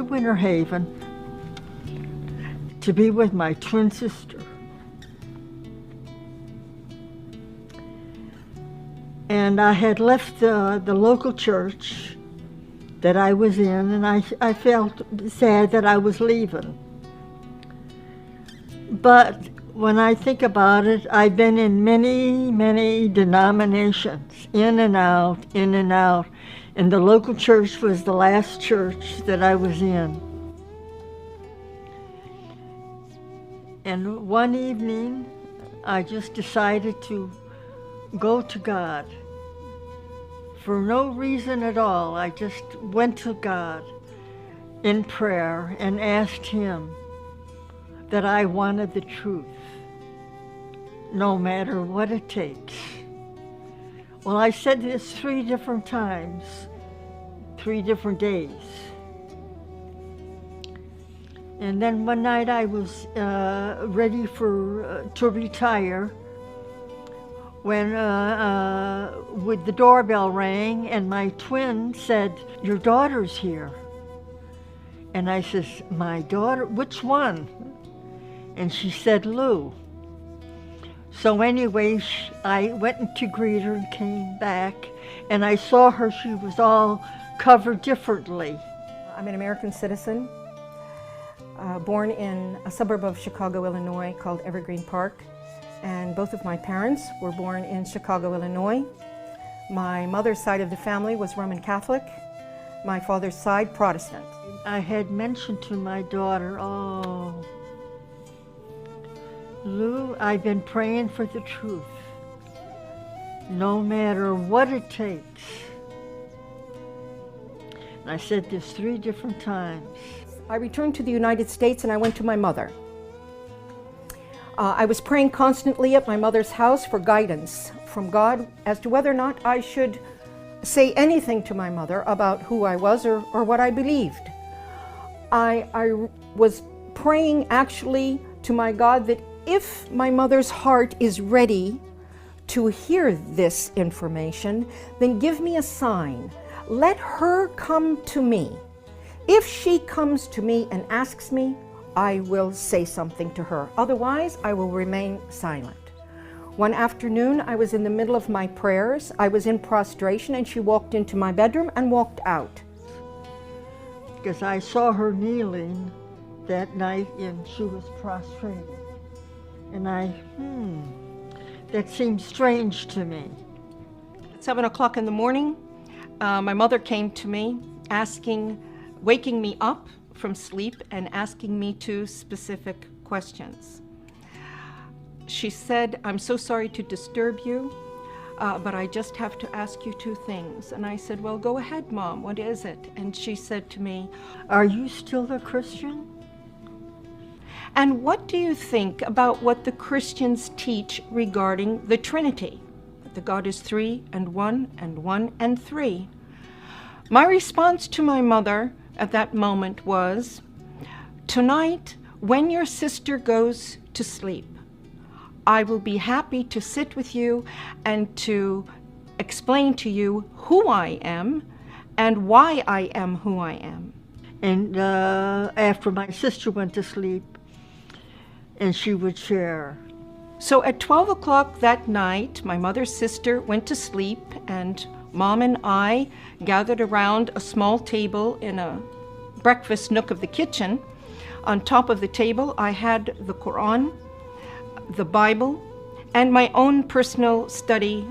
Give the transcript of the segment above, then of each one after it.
Winter Haven to be with my twin sister. And I had left the local church that I was in, and I felt sad that I was leaving. But when I think about it, I've been in many, many denominations, in and out, and the local church was the last church that I was in. And one evening, I just decided to go to God. For no reason at all, I just went to God in prayer and asked Him that I wanted the truth, no matter what it takes. Well, I said this 3 different times, 3 different days. And then one night I was ready to retire when with the doorbell rang and my twin said, "Your daughter's here." And I says, "My daughter? Which one?" And she said, "Lou." So anyway, I went to greet her and came back, and I saw her, she was all covered differently. I'm an American citizen, born in a suburb of Chicago, Illinois called Evergreen Park. And both of my parents were born in Chicago, Illinois. My mother's side of the family was Roman Catholic, my father's side Protestant. I had mentioned to my daughter, "Oh, Lou, I've been praying for the truth, no matter what it takes." And I said this 3 different times. I returned to the United States and I went to my mother. I was praying constantly at my mother's house for guidance from God as to whether or not I should say anything to my mother about who I was or what I believed. I was praying actually to my God that if my mother's heart is ready to hear this information, then give me a sign. Let her come to me. If she comes to me and asks me, I will say something to her. Otherwise, I will remain silent. One afternoon, I was in the middle of my prayers. I was in prostration, and she walked into my bedroom and walked out. Because I saw her kneeling that night, and she was prostrated. And that seemed strange to me. At 7 o'clock in the morning, my mother came to me waking me up from sleep and asking me 2 specific questions. She said, "I'm so sorry to disturb you, but I just have to ask you 2 things. And I said, "Well, go ahead, Mom, what is it?" And she said to me, "Are you still a Christian? And what do you think about what the Christians teach regarding the Trinity? That God is 3 and 1 and 1 and 3. My response to my mother at that moment was, "Tonight, when your sister goes to sleep, I will be happy to sit with you and to explain to you who I am and why I am who I am." And after my sister went to sleep, and she would share. So at 12 o'clock that night, my mother's sister went to sleep, and Mom and I gathered around a small table in a breakfast nook of the kitchen. On top of the table, I had the Quran, the Bible, and my own personal study,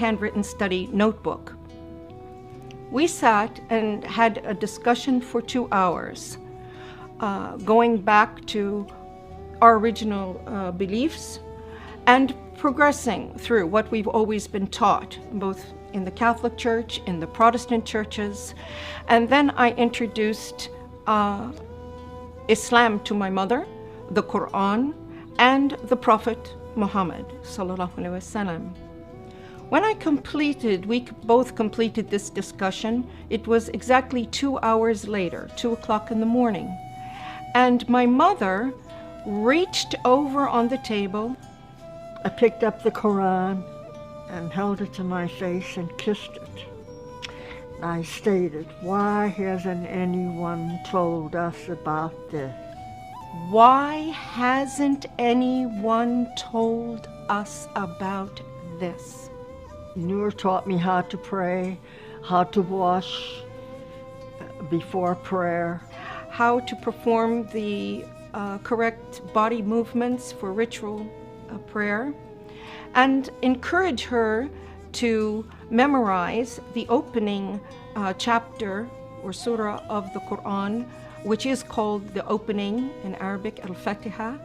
handwritten study notebook. We sat and had a discussion for 2 hours, going back to our original beliefs and progressing through what we've always been taught, both in the Catholic Church, in the Protestant churches. And then I introduced Islam to my mother, the Quran, and the Prophet Muhammad sallallahu alaihi wasallam. When we both completed this discussion, it was exactly 2 hours later, 2 o'clock in the morning. And my mother reached over on the table. I picked up the Quran and held it to my face and kissed it. I stated, why hasn't anyone told us about this? Why hasn't anyone told us about this? Noor taught me how to pray, how to wash before prayer, how to perform the correct body movements for ritual prayer, and encourage her to memorize the opening chapter or surah of the Quran, which is called the opening in Arabic, al-Fatiha,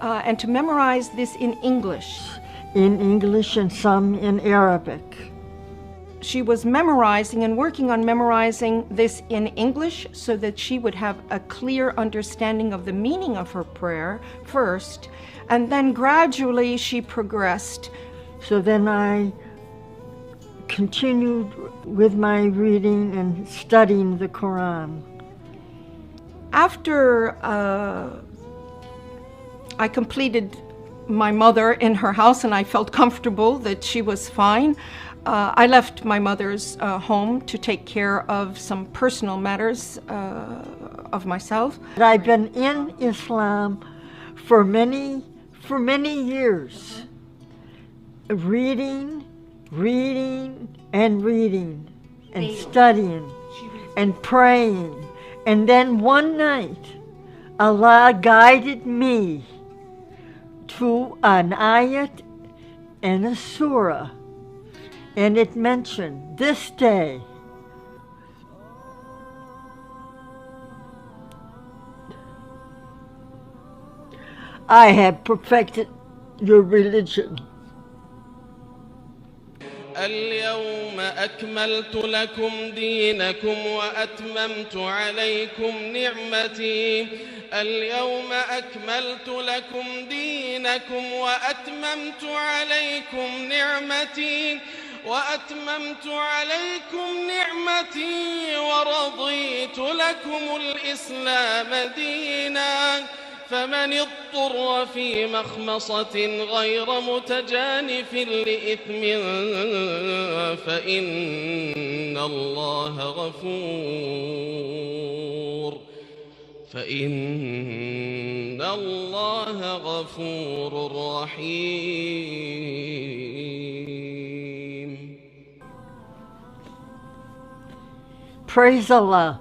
and to memorize this in English. In English and some in Arabic. She was memorizing and working on memorizing this in English so that she would have a clear understanding of the meaning of her prayer first, and then gradually she progressed. So then I continued with my reading and studying the Quran. After I completed my mother in her house and I felt comfortable that she was fine, I left my mother's home to take care of some personal matters of myself. I've been in Islam for many years, reading and studying and praying. And then one night, Allah guided me to an ayat and a surah, and it mentioned this day. I have perfected your religion. اليوم أكملت لكم دينكم وأتممت عليكم نعمتي. اليوم أكملت لكم دينكم وأتممت عليكم نعمتي ورضيت لكم الإسلام دينا. فمن اضطر في مخمصة غير متجانف لإثم فإن الله غفور رحيم. Praise Allah.